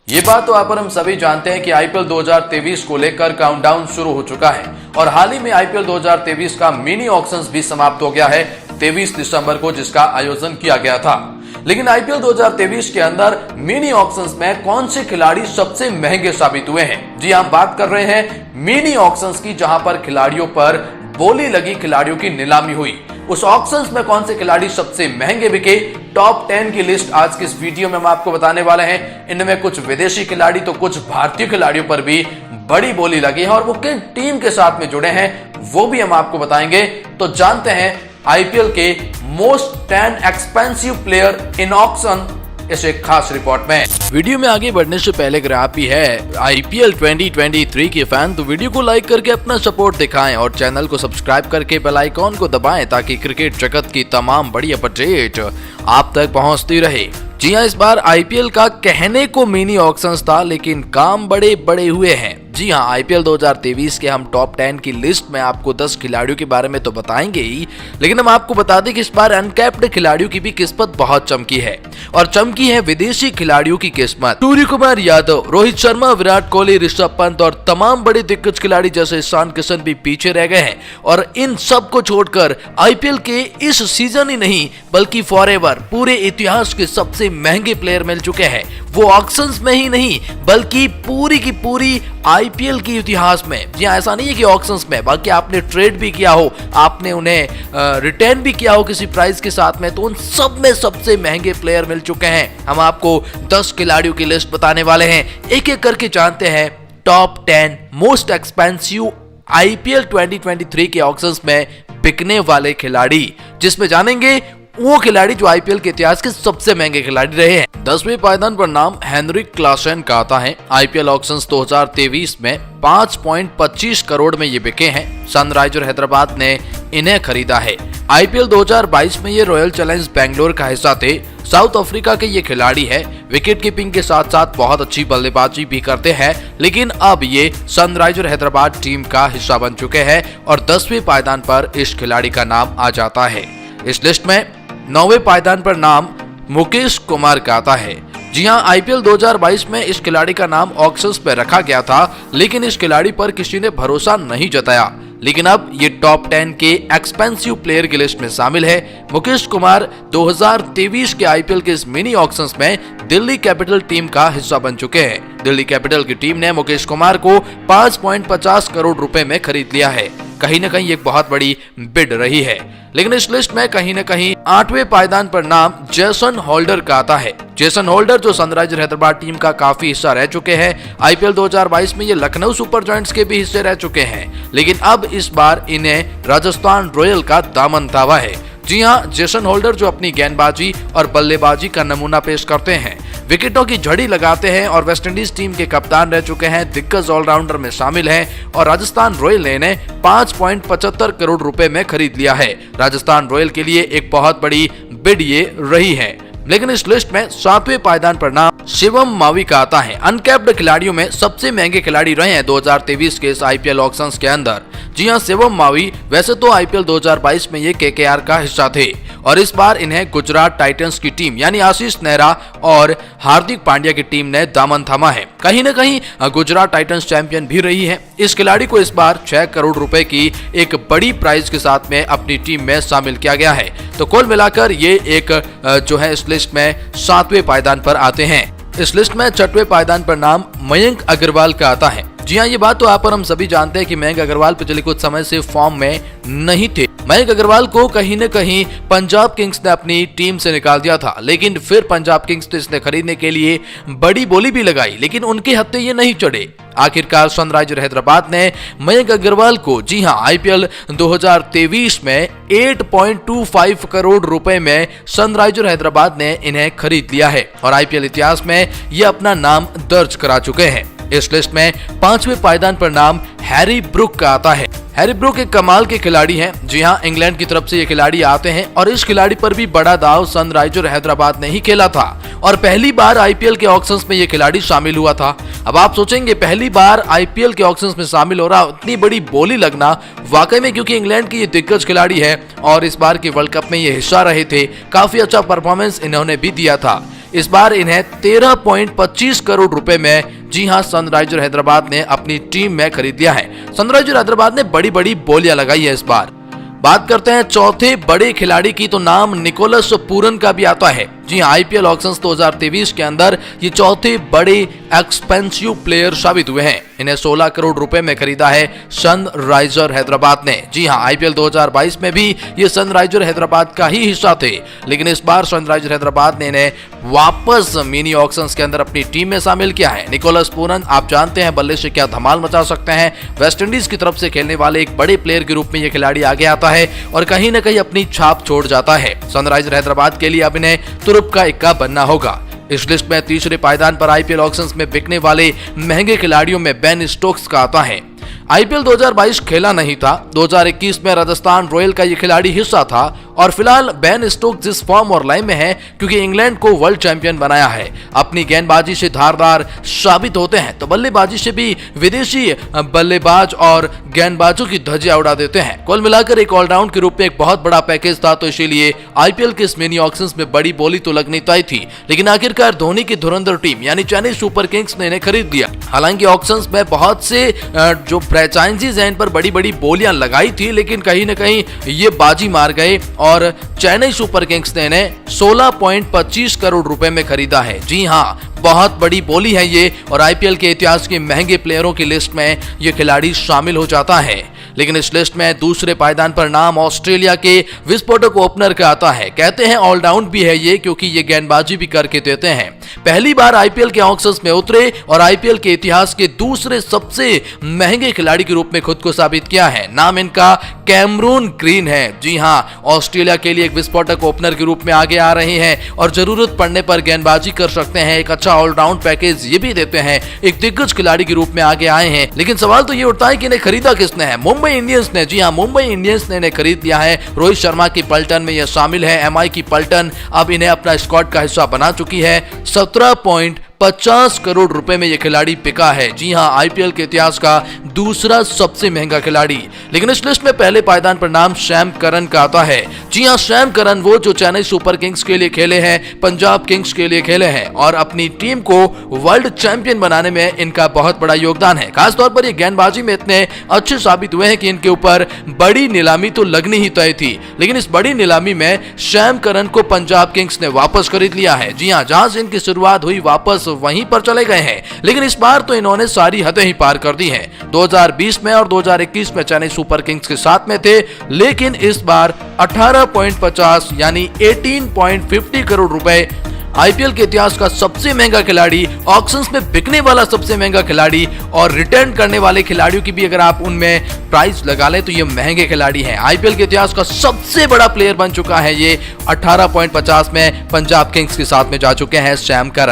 ये बात तो आप और हम सभी जानते हैं कि आईपीएल 2023 को लेकर काउंटडाउन शुरू हो चुका है और हाल ही में आईपीएल 2023 का मिनी ऑक्शंस भी समाप्त हो गया है 23 दिसंबर को, जिसका आयोजन किया गया था। लेकिन आईपीएल 2023 के अंदर मिनी ऑक्शंस में कौन से खिलाड़ी सबसे महंगे साबित हुए हैं? जी हम बात कर रहे हैं मिनी ऑक्शंस की, जहां पर खिलाड़ियों पर बोली लगी, खिलाड़ियों की नीलामी हुई। उस ऑक्शंस में कौन से खिलाड़ी सबसे महंगे बिके, टॉप 10 की लिस्ट आज की इस वीडियो में हम आपको बताने वाले हैं। इनमें कुछ विदेशी खिलाड़ी तो कुछ भारतीय खिलाड़ियों पर भी बड़ी बोली लगी है और वो किन टीम के साथ में जुड़े हैं वो भी हम आपको बताएंगे। तो जानते हैं आईपीएल के most 10 expensive player in auction इस एक खास रिपोर्ट में। वीडियो में आगे बढ़ने से पहले अगर आप ही है आईपीएल 2023 के फैन तो वीडियो को लाइक करके अपना सपोर्ट दिखाएं और चैनल को सब्सक्राइब करके बेल आइकॉन को दबाएं ताकि क्रिकेट जगत की तमाम बड़ी अपडेट आप तक पहुंचती रहे। जी हां, इस बार आईपीएल का कहने को मिनी ऑक्शंस था लेकिन काम बड़े बड़े हुए हैं। जी हां, आईपीएल 2023 के हम टॉप 10 की लिस्ट में आपको 10 खिलाड़ियों के बारे में तो बताएंगे ही, लेकिन हम आपको बता दें कि इस बार अनकैप्ड खिलाड़ियों की भी किस्मत बहुत चमकी है और चमकी है विदेशी खिलाड़ियों की किस्मत। सूर्य कुमार यादव, रोहित शर्मा, विराट कोहली, ऋषभ पंत और तमाम बड़े दिग्गज खिलाड़ी जैसे ईशान किशन भी पीछे रह गए हैं और इन सब को छोड़कर आईपीएल के इस सीजन ही नहीं बल्कि फॉरएवर पूरे इतिहास के सबसे महंगे प्लेयर मिल चुके हैं। वो ऑक्शंस में ही नहीं बल्कि पूरी की पूरी आईपीएल के इतिहास में। जी ऐसा नहीं है कि ऑक्शंस में, बाकी आपने ट्रेड भी किया हो, आपने उन्हें रिटर्न भी किया हो किसी प्राइस के साथ में, तो उन सब में सबसे महंगे प्लेयर मिल चुके हैं। हम आपको 10 खिलाड़ियों की लिस्ट बताने वाले हैं, एक एक करके जानते हैं टॉप 10 मोस्ट एक्सपेंसिव आईपीएल 2023 के ऑक्शंस में बिकने वाले खिलाड़ी, जिसमें जानेंगे वो खिलाड़ी जो आईपीएल के इतिहास के सबसे महंगे खिलाड़ी रहे हैं। 10वें पायदान पर नाम हेनरिक क्लासन का आता है। आईपीएल ऑक्शंस 2023 में 5.25 करोड़ में ये बिके हैं। सनराइजर हैदराबाद ने इन्हें खरीदा है। आईपीएल 2022 में ये रॉयल चैलेंज बेंगलोर का हिस्सा थे। साउथ अफ्रीका के ये खिलाड़ी है। विकेट कीपिंग के साथ साथ बहुत अच्छी बल्लेबाजी भी करते हैं, लेकिन अब ये सनराइजर हैदराबाद टीम का हिस्सा बन चुके हैं और 10वें पायदान पर इस खिलाड़ी का नाम आ जाता है। इस लिस्ट में 9वें पायदान पर नाम मुकेश कुमार का आता है। जी हां, आईपीएल 2022 में इस खिलाड़ी का नाम ऑक्शंस पे रखा गया था, लेकिन इस खिलाड़ी पर किसी ने भरोसा नहीं जताया, लेकिन अब ये टॉप 10 के एक्सपेंसिव प्लेयर की लिस्ट में शामिल है। मुकेश कुमार 2023 के आईपीएल के इस मिनी ऑक्शंस में दिल्ली कैपिटल टीम का हिस्सा बन चुके हैं। दिल्ली कैपिटल की टीम ने मुकेश कुमार को 5.50 करोड़ रुपए में खरीद लिया है। कहीं न कहीं एक बहुत बड़ी बिड रही है, लेकिन इस लिस्ट में कहीं न कहीं 8वें पायदान पर नाम जेसन होल्डर का आता है। जेसन होल्डर जो सनराइजर हैदराबाद टीम का काफी हिस्सा रह चुके हैं। आईपीएल 2022 में ये लखनऊ सुपर जायंट्स के भी हिस्से रह चुके हैं, लेकिन अब इस बार इन्हें राजस्थान रॉयल का दामन थामा है। जी हां, जेसन होल्डर जो अपनी गेंदबाजी और बल्लेबाजी का नमूना पेश करते हैं, विकेटों की झड़ी लगाते हैं और वेस्टइंडीज टीम के कप्तान रह चुके हैं, दिग्गज ऑलराउंडर में शामिल हैं और राजस्थान रॉयल ने इन्हें 5.75 करोड़ रुपए में खरीद लिया है। राजस्थान रॉयल के लिए एक बहुत बड़ी बिड ये रही है। लेकिन इस लिस्ट में 7वें पायदान पर नाम शिवम मावी का आता है। अनकैप्ड खिलाड़ियों में सबसे महंगे खिलाड़ी रहे हैं 2023 के इस आईपीएल ऑक्शंस के अंदर। जी हां, शिवम मावी वैसे तो आईपीएल 2022 में ये केकेआर का हिस्सा थे और इस बार इन्हें गुजरात टाइटंस की टीम यानी आशीष नेहरा और हार्दिक पांड्या की टीम ने दामन थामा है। कहीं न कहीं गुजरात टाइटंस चैंपियन भी रही है। इस खिलाड़ी को इस बार 6 करोड़ रुपए की एक बड़ी प्राइज के साथ में अपनी टीम में शामिल किया गया है। तो कुल मिलाकर ये एक जो है इस लिस्ट में 7वें पायदान पर आते हैं। इस लिस्ट में 6वें पायदान पर नाम मयंक अग्रवाल का आता है। जी हाँ, ये बात तो आप और हम सभी जानते हैं कि मयंक अग्रवाल पिछले कुछ समय से फॉर्म में नहीं थे। मयंक अग्रवाल को कहीं न कहीं पंजाब किंग्स ने अपनी टीम से निकाल दिया था, लेकिन फिर पंजाब किंग्स ने इसने खरीदने के लिए बड़ी बोली भी लगाई, लेकिन उनके हत्थे ये नहीं चढ़े। आखिरकार सनराइजर हैदराबाद ने मयंक अग्रवाल को जी हां आईपीएल 2023 में 8.25 करोड़ रुपए में सनराइजर हैदराबाद ने इन्हें खरीद लिया है और आईपीएल इतिहास में ये अपना नाम दर्ज करा चुके हैं। इस लिस्ट में 5वें पायदान पर नाम हैरी ब्रूक का आता है। हैरी ब्रूक एक कमाल के खिलाड़ी हैं। जी हां, इंग्लैंड की तरफ से ये खिलाड़ी आते हैं और इस खिलाड़ी पर भी बड़ा दाव सनराइजर हैदराबाद ने ही खेला था और पहली बार आईपीएल के ऑक्शंस में ये खिलाड़ी शामिल हुआ था। अब आप सोचेंगे पहली बार आईपीएल के ऑक्शंस में शामिल हो रहा, इतनी बड़ी बोली लगना, वाकई में क्योंकि इंग्लैंड की ये दिग्गज खिलाड़ी है और इस बार के वर्ल्ड कप में ये हिस्सा रहे थे, काफी अच्छा परफॉर्मेंस इन्होंने भी दिया था। इस बार इन्हें 13.25 करोड़ रुपए में, जी हां, सनराइजर हैदराबाद ने अपनी टीम में खरीद लिया है। सनराइजर हैदराबाद ने बड़ी बड़ी बोलियां लगाई है इस बार। बात करते हैं चौथे बड़े खिलाड़ी की, तो नाम निकोलस पूरन का भी आता है। जी हां, आईपीएल ऑक्शंस 2023 के अंदर ये चौथे बड़े एक्सपेंसिव प्लेयर साबित हुए हैं। इन्हें 16 करोड़ रुपए में खरीदा है सनराइजर हैदराबाद ने। जी हां, आईपीएल 2022 में भी ये सनराइजर हैदराबाद का ही हिस्सा थे, लेकिन इस बार सनराइजर हैदराबाद ने इन्हें वापस मिनी ऑक्शंस के अंदर अपनी टीम में शामिल किया है। निकोलस पूरन, आप जानते हैं बल्ले से क्या धमाल मचा सकते हैं। वेस्टइंडीज की तरफ से खेलने वाले एक बड़े प्लेयर के रूप में ये खिलाड़ी आगे आता है और कहीं न कहीं अपनी छाप छोड़ जाता है। सनराइजर हैदराबाद के लिए अब इन्हें तुरुप का इक्का बनना होगा। इस लिस्ट में तीसरे पायदान पर आईपीएल ऑक्शंस में बिकने वाले महंगे खिलाड़ियों में बेन स्टोक्स का आता है। आईपीएल 2022 खेला नहीं था, 2021 में राजस्थान रॉयल का ये खिलाड़ी हिस्सा था और फिलहाल बेन स्टोक्स जिस फॉर्म और लाइन में है क्योंकि इंग्लैंड को वर्ल्ड चैंपियन बनाया है, अपनी गेंदबाजी से धारदार साबित होते हैं, तो बल्लेबाजी से भी विदेशी बल्लेबाज और गेंदबाजों की धज्जियां उड़ा देते हैं। कुल मिलाकर एक ऑलराउंड के रूप में एक बहुत बड़ा पैकेज था, तो इसीलिए आईपीएल के इस मिनी ऑक्शंस में बड़ी बोली तो लगनी तय थी, लेकिन आखिरकार धोनी की धुरंधर टीम यानी चेन्नई सुपर किंग्स ने इन्हें खरीद लिया। हालांकि ऑक्शंस में बहुत से जो फ्रेंचाइजीज हैं इन पर बड़ी बड़ी बोलियां लगाई थी, लेकिन कहीं न कहीं ये बाजी मार गए और चेन्नई सुपर किंग्स ने इन्हें 16.25 करोड़ रुपए में खरीदा है। जी हां, बहुत बड़ी बोली है ये और आईपीएल के इतिहास के महंगे प्लेयरों की लिस्ट में ये खिलाड़ी शामिल हो जाता है। लेकिन इस लिस्ट में दूसरे पायदान पर नाम ऑस्ट्रेलिया के विस्फोटक ओपनर का आता है। कहते हैं ऑलराउंड भी है ये, क्योंकि ये गेंदबाजी भी करके देते हैं। पहली बार आईपीएल के ऑक्शंस में उतरे और आईपीएल के इतिहास के दूसरे सबसे महंगे खिलाड़ी के रूप में खुद को साबित किया है। नाम इनका कैमरून ग्रीन है। जी हां, ऑस्ट्रेलिया के लिए एक विस्फोटक ओपनर के रूप में आगे आ रहे हैं और जरूरत पड़ने पर गेंदबाजी कर सकते हैं। एक अच्छा ऑलराउंड पैकेज ये भी देते हैं। एक दिग्गज खिलाड़ी के रूप में आगे आए हैं। लेकिन सवाल तो ये उठता है कि इन्हें खरीदा किसने है? मुंबई इंडियंस ने। जी हां, मुंबई इंडियंस ने इन्हें खरीद लिया है। रोहित शर्मा की पलटन में यह शामिल है। एमआई की पलटन अब इन्हें अपना स्क्वाड का हिस्सा बना चुकी है। 17.50 करोड़ रुपए में यह खिलाड़ी बिका है। जी हां, आईपीएल के इतिहास का दूसरा सबसे महंगा खिलाड़ी। लेकिन इस लिस्ट में पहले पायदान पर नाम सैम करन का आता है। जी हां, सैम करन वो जो चेन्नई सुपर किंग्स के लिए खेले हैं, पंजाब किंग्स के लिए खेले हैं और अपनी टीम को वर्ल्ड चैंपियन बनाने में इनका बहुत बड़ा योगदान है। खासतौर पर ये गेंदबाजी में इतने अच्छे साबित हुए हैं कि इनके ऊपर बड़ी नीलामी तो लगनी ही तय थी। लेकिन इस बड़ी नीलामी में सैम करन को पंजाब किंग्स ने वापस खरीद लिया है। जी हां, जहां से इनकी शुरुआत हुई वापस वहीं पर चले गए हैं। लेकिन इस बार तो इन्होंने सारी हदें ही पार कर दी हैं। 2020 में और 2021 में चेन्नई सुपर किंग्स के साथ में थे, लेकिन इस बार 18.50 यानी 18.50 करोड़ रुपए आईपीएल के इतिहास का सबसे महंगा खिलाड़ी, ऑक्शंस में बिकने वाला सबसे महंगा खिलाड़ी और रिटर्न करने वाले खिलाड़ियों की भी अगर आप उनमें प्राइस लगा लें तो ये महंगे खिलाड़ी हैं। आईपीएल के इतिहास का सबसे बड़ा प्लेयर बन चुका है ये। 18.50 में पंजाब किंग्स के साथ में जा चुके हैं सैम करन।